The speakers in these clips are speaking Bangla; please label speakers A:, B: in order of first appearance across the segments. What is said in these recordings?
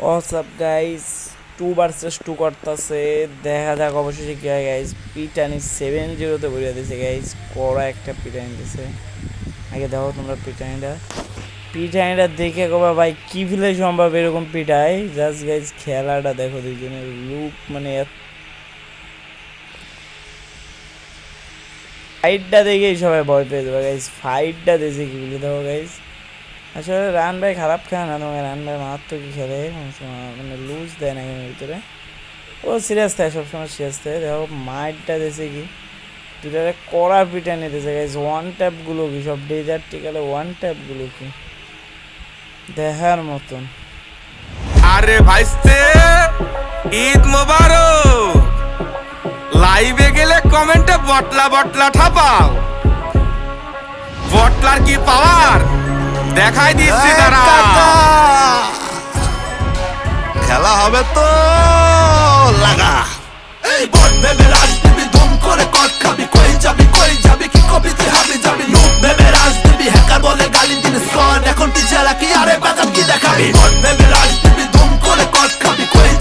A: হোয়াটসঅ্যাপ গাইস, 2 vs 2 করতেছে। দেখা যাক অবশেষে কি হয় গাইস। পিটানি 7-0 বইয়া দিছে গাইস, কড়া একটা পিটানি দিছে। আগে দেখো তোমরা পিটানিটা দেখে কবা ভাই কি ফিলে সম্ভব এরকম পিটাই। জাস্ট গাইস খেলাটা দেখো, দুইজনের লুক মানে ফাইটটা দেখেই সবাই ভয় পেয়ে যাবে গাইস। ফাইটটা দেখে কি বলে দেখো গাইস। আসলে রান ভাই খারাপ খেলে না, তোমাকে রান ভাই মারাত্মকই খেলে, মানে লুজ দেয় না গেমের ভিতরে। ও সিরিয়াস থাকে, সবসময় সিরিয়াস থাকে। দেখো মাইটটা দিয়েছে কি, দুটারে কড়া পিটা নিতেছে গাইস। ওয়ান ট্যাপগুলো কি, সব ডেজার্টিকালে ওয়ান ট্যাপগুলো কি দেখার মতন।
B: আরে ভাইস্তে, ঈদ মোবারক। লাইভে গেলে কমেন্টে বটলা বটলা ঠাপাও। বটলার কি পাওয়ার দেখাই দিচ্ছি তারা। খেলা হবে তো লাগা।
C: এই বট ভেবে রাজনীতি ধুম করে কট খাবি, কই যাবি কি কবি তুই হাবি যাবি। লুক ভেবে রাজনীতি হ্যাকার বলে গালি দিন স্কন, এখন টিচার কি আরে বাজাম কি দেখাবি। বট ভেবে রাজনীতি ধুম করে কট খাবি, কই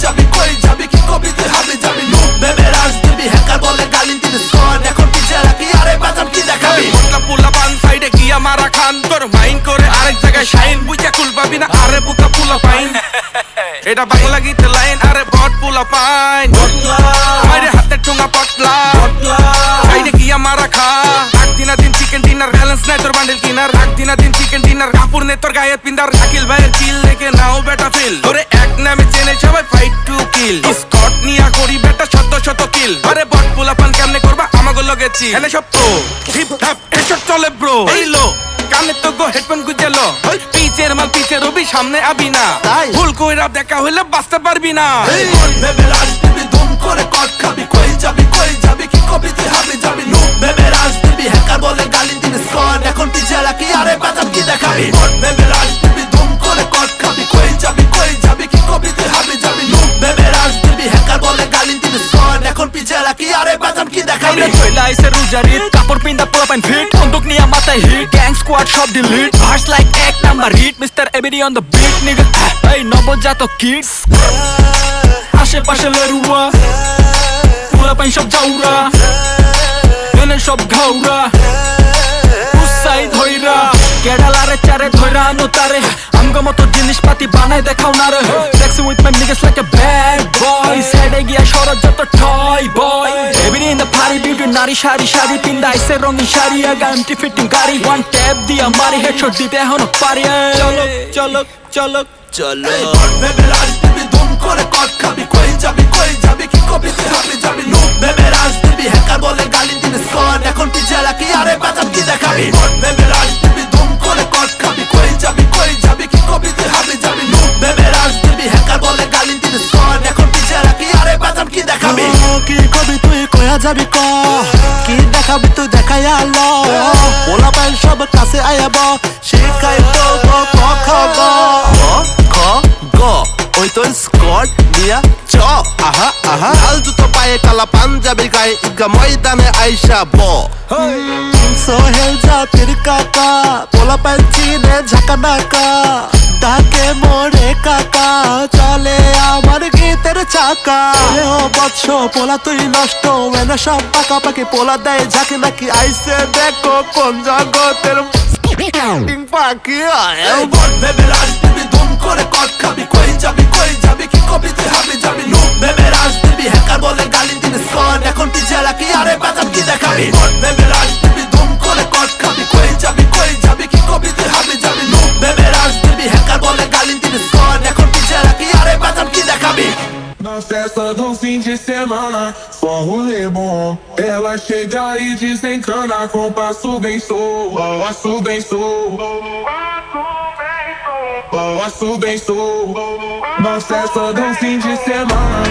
C: যাবি কি কবি তুই হাবি যাবি। লুক ভেবে রাজনীতি হ্যাকার বলে গালি দিন স্কন, এখন টিচার কি আরে বাজাম কি দেখাবি।
B: বটলা পুলা পান সাইডে গিয়া মারা খান, তোর মাইন্ড করে আরেক জায়গায় শাইন। বুঝা কুল পাবি না আরে বুকা পুলা পাইন। এটা বাংলা গীতে লাইন, আরে বট পুলা পাইন। মাইরে হাতে ঠুঙ্গা পটলা, সাইডে গিয়া মারা খা। রাখ দিনা দিন চিকেন ডিনার, ব্যালেন্স নাই তোর বান্ডেল কিনার। রাখ দিনা দিন চিকেন ডিনার, কাপড় নে তোর গায়ে পিন্দার। শাকিল ভাইয়ের চিল রেখে নাও বেটা ফিল, তোরে এক নামে চেনে সবাই ফাইট টু কিল। স্কট নিয়া করি বেটা শত কিল। আরে বট পুলা পান কেমনে করবা আমাগো লগেছি, এনে সব তো হিপ হপ এসব চলে ব্রো। এই লো কানে তো গো হেডফোন গুজেলো, পিচের মাল পিচে রবি সামনে আবি না। ভুল কইরা দেখা হইলে বাঁচতে পারবি না।
C: ভেবে রাজনীতি ধুম করে কট খাবি, কই যাবি কি কবি তুই হাবি যাবি। লুক ভেবে রাজনীতি হ্যাকার বলে গালি দিন স্কন, এখন টিচার কি আরে বাজাম কি দেখাবি। ভেবে রাজনীতি ধুম করে কট খাবি, কই যাবি কি কবি তুই হাবি যাবি। লুক ভেবে রাজনীতি হ্যাকার বলে গালি দিন স্কন, এখন টিচার কি আরে বাজাম কি দেখাবি।
D: চইলাইছে রুজারিত কাপড় পিন্দা পুরো পাইন ফিট, বন্দুক নিয়া মাথায় হিট, গ্যাং স্কোয়াড সব ডিলিট। ভার্স লাইক এক number hit, mister ABD on the beat nigga. এই নবজাতক কিডস আশেপাশে লেরুয়া, পুরো পাইন সব জাউরা, এনে সব ঘাউরা। উসাই ধইরা কেডালারে চারে ধইরা আনো তারে, আমগো মতো জিনিসপাতি বানায় দেখাও না রে। Sexy with my niggas like a bad boy, সাইডে গিয়া শরৎ যত toy boy. Every in the party beauty নারী শাড়ি পিন্দা আইসে রঙিন শাড়ি, আগা এমটি ফিটিং গাড়ি। ওয়ান ট্যাপ দিয়া মারি হেডশট দিতে এখনো পারি। চলো
C: ভেবে রাজনীতি ধুম করে কট খাবি, কই যাবি কি কবি তুই হাবি যাবি। লুক ভেবে রাজনীতি হ্যাকার বলে গালি দিন স্কন, এখন টিচার কি আরে বাজাম কি দেখাবি। ভেবে রাজনীতি ধুম করে কট খাবি, কই যাবি কি কবি তুই হাবি যাবি। লুক ভেবে রাজনীতি হ্যাকার বলে গালি দিন স্কন, এখন টিচার কি আরে বাজাম কি দেখাবি।
E: কি কবি তুই কয়া যাবি ক, কি দেখাবি তুই দেখাই আলো। পোলা পাইল সব কাছে আয়াব, শিখাই তো ক খ গ খ গ। ওই তো স্কট দিয়া চ আহা লাল জুতো পায়ে কালা পাঞ্জাবি গায়ে, ইগা ময়দানে আইসা ব। সোহেল জাতির কাকা পোলা পাইল চিনে ঝাঁকা নাকা, তাকে মোরে কাকা চলে আমার গীতের চাকা। ও বৎস পোলা তুই নষ্ট, এনে সব পাকাপাকি পোলা দেয় ঝাঁকি নাকি। আইসে দেখো কোন জগতের পাখি।
C: ভেবে রাজনীতি ধুম করে কট খাবি, কই যাবি কি কবি তুই হাবি যাবি। লুক ভেবে রাজনীতি হ্যাকার বলে গালি দিন স্কন, এখন টিচার কি আরে বাজাম কি দেখাবি। ভেবে রাজনীতি ধুম করে কট খাবি, কই যাবি কি কবি তুই হাবি যাবি। লুক ভেবে রাজনীতি hackear বলে গালি দিন স্কন, এখন টিচার কি আরে বাজাম কি দেখাবি।
F: Na festa do fim de semana, só rolê bom. Ela chega e desencana com passo bem solto, passo bem solto. Na festa do fim de semana.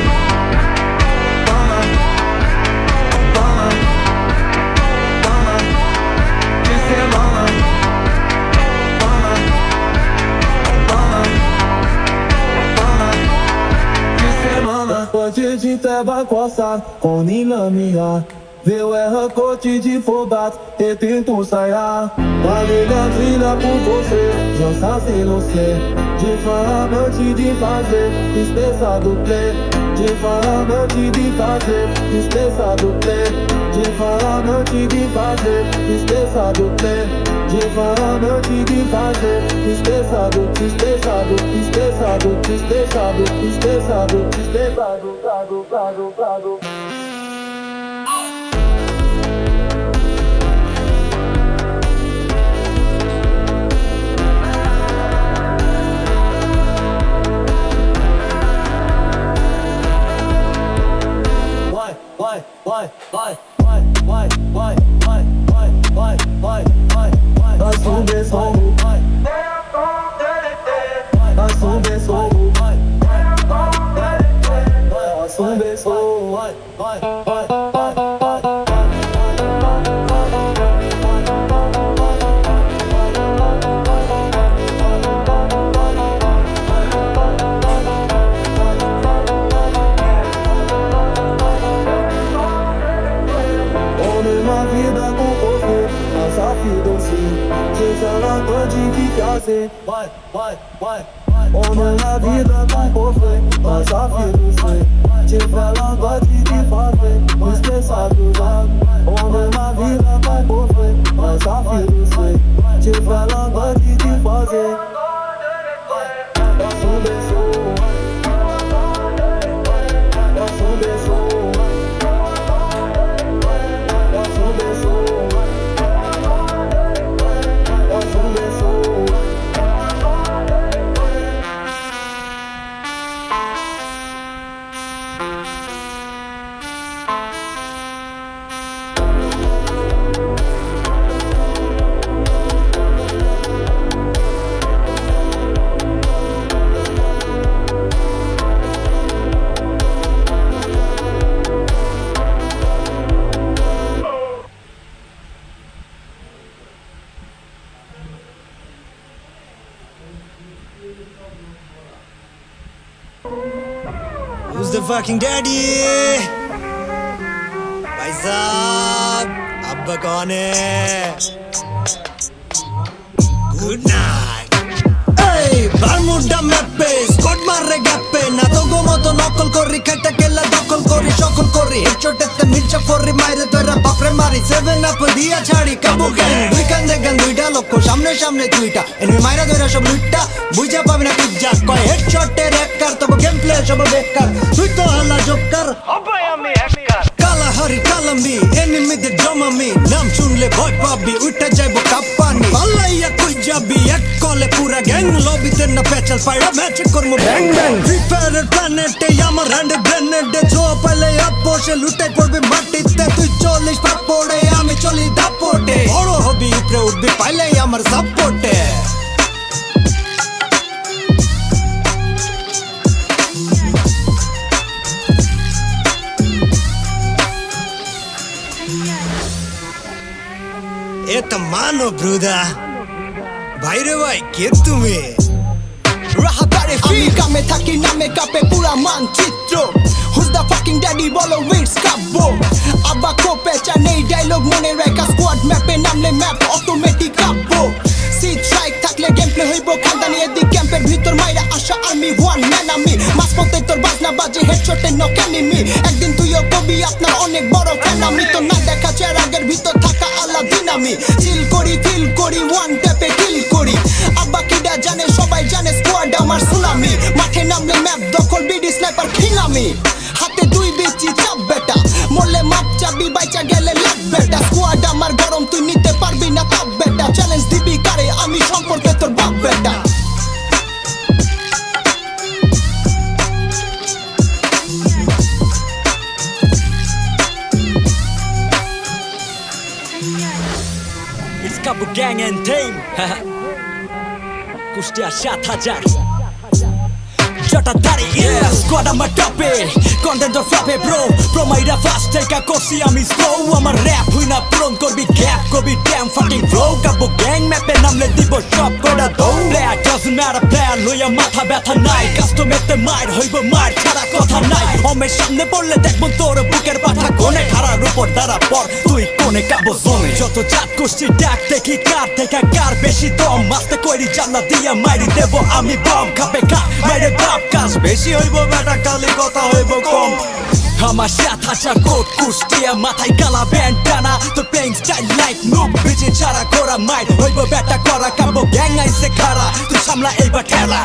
F: Pode de tabaco assar, com nilamia. Viu cote de fobate e tento sair. Paguei minha vida por você, já sabe não sei. De farmante de fazer, esqueça do play. De farmante de fazer, esqueça do play. De farmante de fazer, esqueça do play. De farmante de fazer, esqueça do, esqueça do, esqueça do, esqueça do, esqueça do, esqueça do. Homem na vida com você, mas a vida sei. Tiver vontade de fazer, esqueça do lado. Homem na vida com você, mas a vida sei. Tiver vontade de fazer. Nosso beijo, nosso beijo, nosso beijo, nosso beijo.
G: Who's the fucking daddy? भाई साहब अब्बा कौन है? Good night. Hey, Bermuda mappe, Scott marre gappe, na togo moto নকল করি খেটে কেলা দখল করি সকল করি হেডশটেতে মির্চা ফরি মাইরে তোরা বাপরে মারি 7 আপ দিয়া ছাড়ি কাবু গ্যাং দুই কান্দে গান দুইটা লক্ষ সামনে সামনে দুইটা এনিমি মাইরা ধরে সব লুটটা বুঝা পাবি না কুজ্জা কয় হেডশটের এককার তবে গেম প্লে সব বেকার তুই তো হালা জোকার অবয় আমি হ্যাকার কালা হরি কালামি এনিমিদের জমামি নাম শুনলে ভয় পাবি উঠে যাইবো কাপ্পানি পালাইয়া কই যাবি এক কলে পুরা গ্যাং লবিতে না পেচাল পাইরা ম্যাচ করমু ব্যাং ব্যাং ফ্রি ফায়ারের প্ল্যানেটে আমার হ্যান্ডে গ্রেনেডে ছো পালে আপ বসে লুটাই পড়বে মাটিতে তুই চলিস পাপ পড়ে আমি চলি দাপটে বড় হবি উপরে উঠবি পাইলে আমার সাপোর্টে এটা মানো ব্রুদা ভাইরে ভাই কে তুমি রাহাতারে আমি কামে থাকি নামে কাপে পুরা মানচিত্র হুজ দা ফাকিং ড্যাডি বলো উইটস কাব্বো আব্বা কোপে চাই ডায়লগ মনে রাখা স্কোয়াড ম্যাপে নামলে ম্যাপ অটোমেটিক কাব্বো সি স্ট্রাইক থাকলে গেম প্লে হইব খানদানি এদিক ক্যাম্পের ভিতর মাইরা আসা আর্মি ওয়ান ম্যান আমি মাঝপথে তোর বাজনা বাজে হেডশটে নক এনিমি একদিন তুইও কবি আপনার অনেক বড় ফ্যান আমি তো না দেখা চেরাগের ভিতর থাকা আলাদিন আমি চিল করি ফিল করি ওয়ান ট্যাপে কিল করি আব্বা কিডা জানে সবাই জানে স্কোয়াড আমার সুনামি মাঠে নামলে ম্যাপ দখল বিডি স্নাইপার কিং আমি হাতে দুই বিচি চাপ বেটা মরলে মাপ চাবি বাইচা গেলে লাগ বেটা স্কোয়াড আমার গরম তুই নিতে পারবি না তাপ বেটা চ্যালেঞ্জ দিবি কারে আমি সম্পর্কে তোর বাপ বেটা It's Kabu Gang and Team Kushtia ৭,০০০ বেটা দাড়ি স্কোয়াড আমার টপে কন্টেন্ট ফ্লপে ব্রো মাইরা ফাস্ট টেকা করছি আমি স্লো আমার র‍্যাপ হই না পূরণ করবি গ্যাপ কবি ড্যাম ফাকিং ব্রো কাবো গ্যাং ম্যাপে নামলে দিব সব কটা দৌ প্লেয়ার ডাজন্ট ম্যাটার প্লেয়ার লইয়া মাথা ব্যথা নাই কাস্টমারতে মার হইব মার ছাড়া কথা নাই অমের সামনে পড়লে দেখব তোর বুকের পাঠা কোনে খাড়ার উপর দাঁড়া পর তুই কোনে কাবো জোনে যত চাট করছি ডাক দেখি কার থেকে কার বেশি দম মাস্তে কইরি জানলা দিয়া মাইরি দেব আমি বম খাপে খা মাইরে বাপ কাজ বেশি হইব বেটা কালি কথা হইব কম আমার সাথে হাজার কোট কুষ্টিয়া মাথায় কালা ব্যান্ডানা তো প্লেইং স্টাইল লাইক নুব বিচে ছাড়া করা মাইট হইব বেটা করা কাবো গ্যাং আইসে খারা তুই সামলা এইবার ঠেলা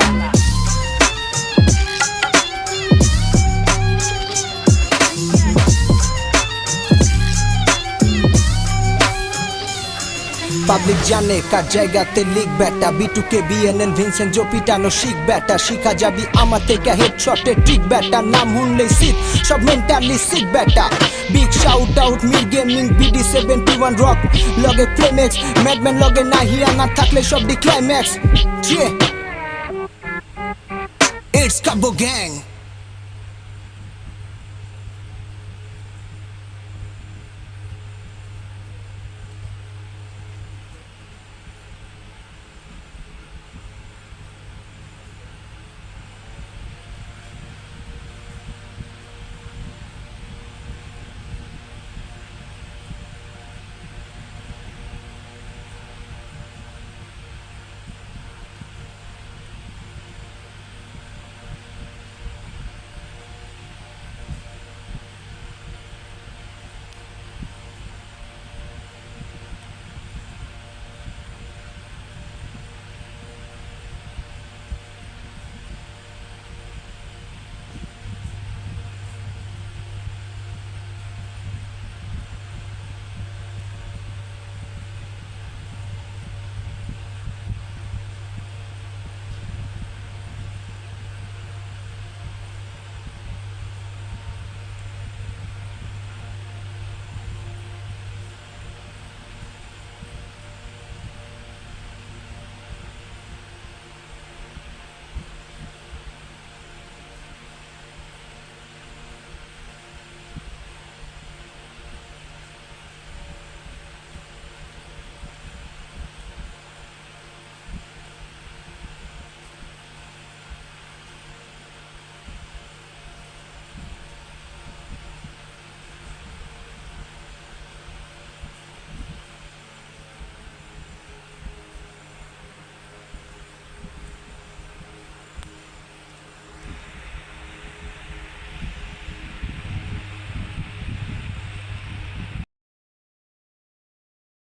G: পাবলিক জানে কার জায়গাতে লিখ ব্যাটা বিটুকে বিএনএন ভিনসেন্ট জো পিটানো শিখ ব্যাটা শিখা যাবি আমার থেকে হেডশটে ট্রিক ব্যাটা নাম শুনলেই সিট সব মেন্টালি সিক ব্যাটা big shout out Mir gaming BD 71 rock লগে প্লেমেক্স ম্যাডম্যান লগে নাহিয়া না থাকলে সব ডি ক্লাইম্যাক্স ইটস কাবো গ্যাং